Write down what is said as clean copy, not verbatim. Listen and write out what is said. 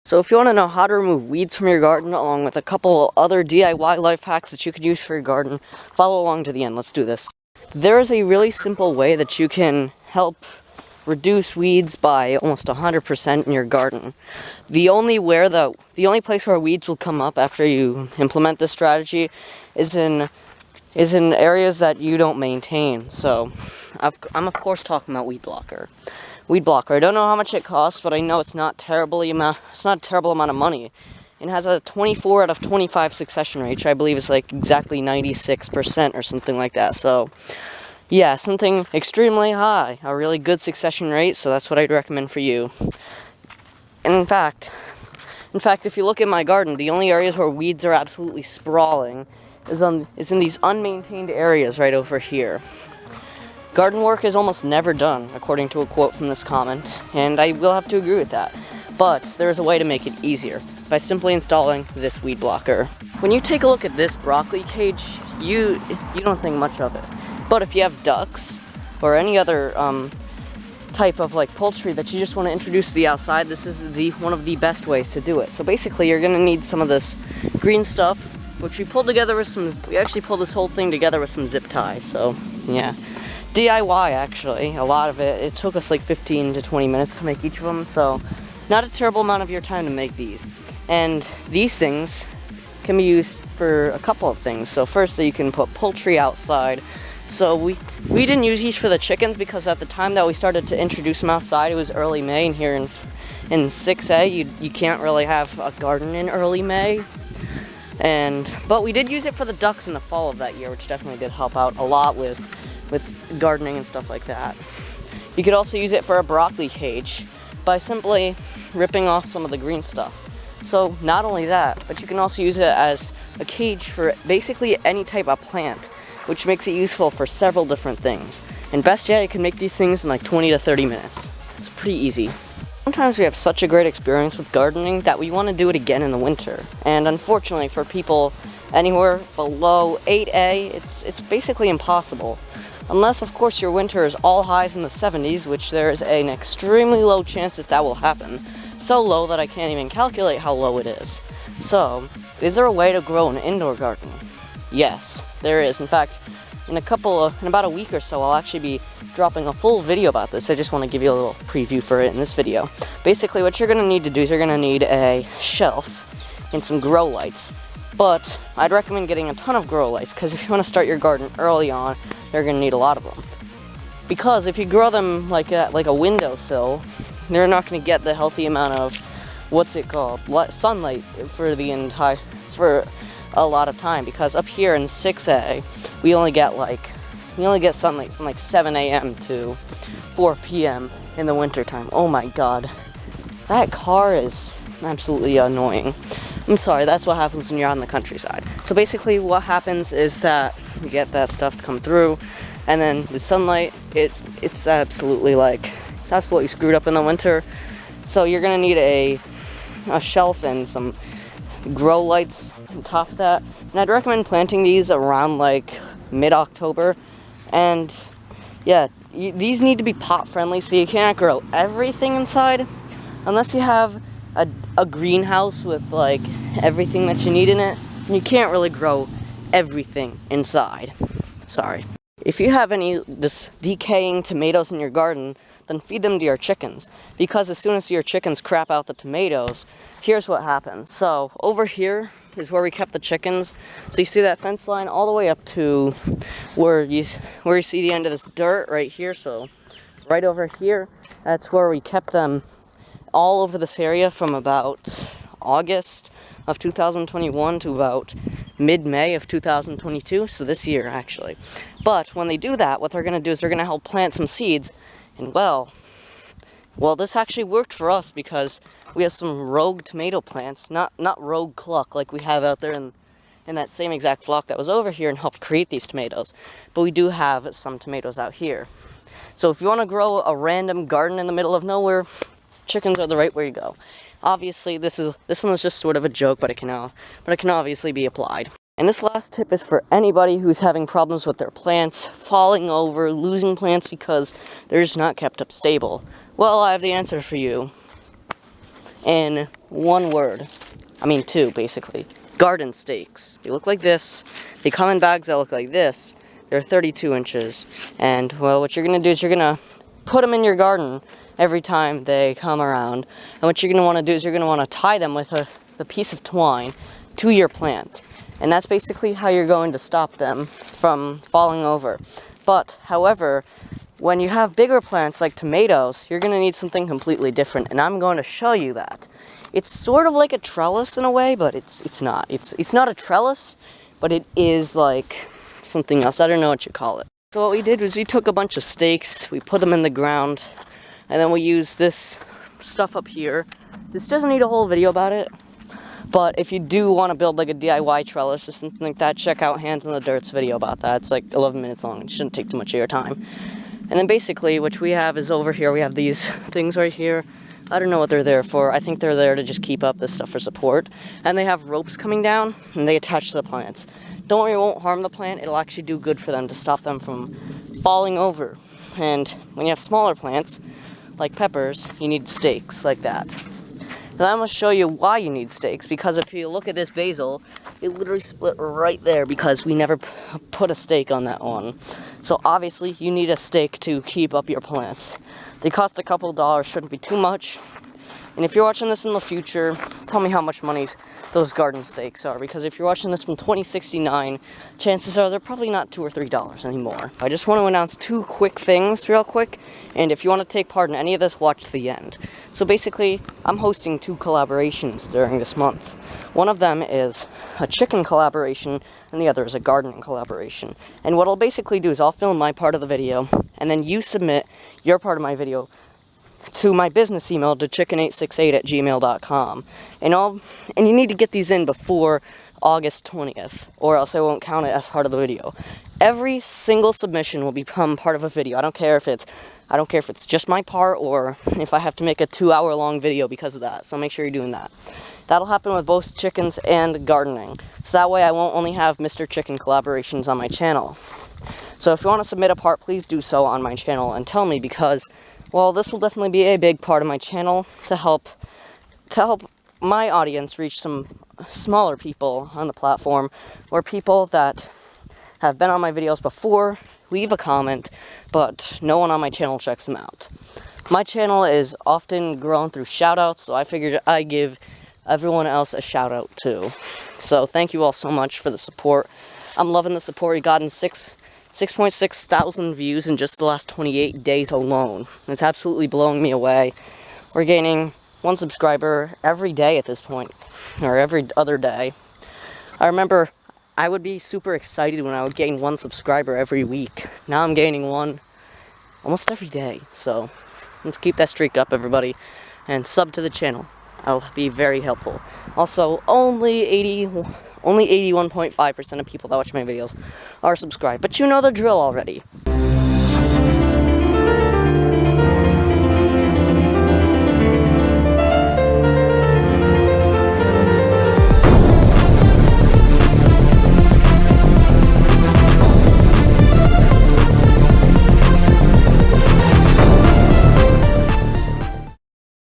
So if you want to know how to remove weeds from your garden, along with a couple other DIY life hacks that you could use for your garden, follow along to the end. Let's do this. There is a really simple way that you can help reduce weeds by almost 100% in your garden. The only place where weeds will come up after you implement this strategy is in areas that you don't maintain. So I'm of course talking about weed blocker. I don't know how much it costs, but I know it's not a terrible amount of money. It has a 24 out of 25 succession rate, which I believe is like exactly 96% or something like that. So yeah, something extremely high, a really good succession rate, so that's what I'd recommend for you. And in fact, if you look at my garden, the only areas where weeds are absolutely sprawling is in these unmaintained areas right over here. Garden work is almost never done, according to a quote from this comment, and I will have to agree with that. But there is a way to make it easier, by simply installing this weed blocker. When you take a look at this broccoli cage, you don't think much of it. But if you have ducks, or any other type of like poultry that you just want to introduce to the outside, this is one of the best ways to do it. So basically you're going to need some of this green stuff, which we actually pulled this whole thing together with some zip ties, so yeah. DIY actually, a lot of it. It took us like 15 to 20 minutes to make each of them, so not a terrible amount of your time to make these. And these things can be used for a couple of things. So first, you can put poultry outside. So we didn't use these for the chickens because at the time that we started to introduce them outside, it was early May, and here in 6A, you can't really have a garden in early May. But we did use it for the ducks in the fall of that year, which definitely did help out a lot with gardening and stuff like that. You could also use it for a broccoli cage by simply ripping off some of the green stuff. So not only that, but you can also use it as a cage for basically any type of plant, which makes it useful for several different things. And best yet, you can make these things in like 20 to 30 minutes. It's pretty easy. Sometimes we have such a great experience with gardening that we want to do it again in the winter. And unfortunately for people anywhere below 8A, it's basically impossible. Unless, of course, your winter is all highs in the 70s, which there is an extremely low chance that will happen. So low that I can't even calculate how low it is. So, is there a way to grow an indoor garden? Yes, there is. In fact, in about a week or so, I'll actually be dropping a full video about this. I just want to give you a little preview for it in this video. Basically, what you're going to need to do is you're going to need a shelf and some grow lights. But I'd recommend getting a ton of grow lights, because if you want to start your garden early on, you're going to need a lot of them. Because if you grow them like a windowsill, they're not going to get the healthy amount of, sunlight for a lot of time. Because up here in 6A, we only get sunlight from like 7 a.m. to 4 p.m. in the wintertime. Oh my god. That car is absolutely annoying. I'm sorry, that's what happens when you're out in the countryside. So basically what happens is that you get that stuff to come through, and then the sunlight, it's absolutely screwed up in the winter. So you're gonna need a shelf and some grow lights on top of that. And I'd recommend planting these around like mid-October. And yeah, these need to be pot friendly, so you can't grow everything inside unless you have a greenhouse with like everything that you need in it. And you can't really grow everything inside. Sorry. If you have any decaying tomatoes in your garden, then feed them to your chickens. Because as soon as your chickens crap out the tomatoes, here's what happens. So over here is where we kept the chickens. So you see that fence line all the way up to where you see the end of this dirt right here. So right over here, that's where we kept them all over this area from about August of 2021 to about mid-May of 2022, so this year actually. But when they do that, what they're going to do is they're going to help plant some seeds, and well, this actually worked for us because we have some rogue tomato plants, not rogue cluck like we have out there in that same exact flock that was over here and helped create these tomatoes, but we do have some tomatoes out here. So if you want to grow a random garden in the middle of nowhere, chickens are the right way to go. Obviously, this one was just sort of a joke, but it can obviously be applied. And this last tip is for anybody who's having problems with their plants, falling over, losing plants because they're just not kept up stable. Well, I have the answer for you. in one word. I mean two, basically. Garden stakes. They look like this. They come in bags that look like this. They're 32 inches. And, well, what you're going to do is you're going to put them in your garden every time they come around. And what you're going to want to do is you're going to want to tie them with a piece of twine to your plant. And that's basically how you're going to stop them from falling over. But, however, when you have bigger plants like tomatoes, you're going to need something completely different. And I'm going to show you that. It's sort of like a trellis in a way, but it's not. It's not a trellis, but it is like something else. I don't know what you call it. So what we did was we took a bunch of stakes, we put them in the ground, and then we used this stuff up here. This doesn't need a whole video about it, but if you do want to build like a DIY trellis or something like that, check out Hands in the Dirt's video about that. It's like 11 minutes long. It shouldn't take too much of your time. And then basically what we have is over here, we have these things right here. I don't know what they're there for. I think they're there to just keep up this stuff for support. And they have ropes coming down, and they attach to the plants. Don't worry, it won't harm the plant. It'll actually do good for them to stop them from falling over. And when you have smaller plants, like peppers, you need stakes like that. And I'm going to show you why you need stakes, because if you look at this basil, it literally split right there because we never put a stake on that one. So obviously, you need a stake to keep up your plants. They cost a couple dollars, shouldn't be too much. And if you're watching this in the future, tell me how much money those garden stakes are, because if you're watching this from 2069, chances are they're probably not $2 or $3 anymore. I just want to announce two quick things real quick, and if you want to take part in any of this, watch the end. So basically, I'm hosting 2 collaborations during this month. One of them is a chicken collaboration, and the other is a gardening collaboration. And what I'll basically do is I'll film my part of the video, and then you submit your part of my video to my business email to chicken868@gmail.com. And you need to get these in before August 20th, or else I won't count it as part of the video. Every single submission will become part of a video. I don't care if it's just my part or if I have to make a 2-hour-long video because of that. So make sure you're doing that. That'll happen with both chickens and gardening. So that way I won't only have Mr. Chicken collaborations on my channel. So if you want to submit a part, please do so on my channel and tell me, because, well, this will definitely be a big part of my channel to help my audience reach some smaller people on the platform, or people that have been on my videos before, leave a comment, but no one on my channel checks them out. My channel is often grown through shoutouts, so I figured I'd give everyone else a shout out too. So thank you all so much for the support. I'm loving the support. We've gotten 6.6 thousand views in just the last 28 days alone. It's absolutely blowing me away. We're gaining 1 subscriber every day at this point, or every other day. I remember I would be super excited when I would gain 1 subscriber every week. Now I'm gaining 1 almost every day. So let's keep that streak up, everybody, and sub to the channel. That'll be very helpful. Also, only 81.5% of people that watch my videos are subscribed, but you know the drill already.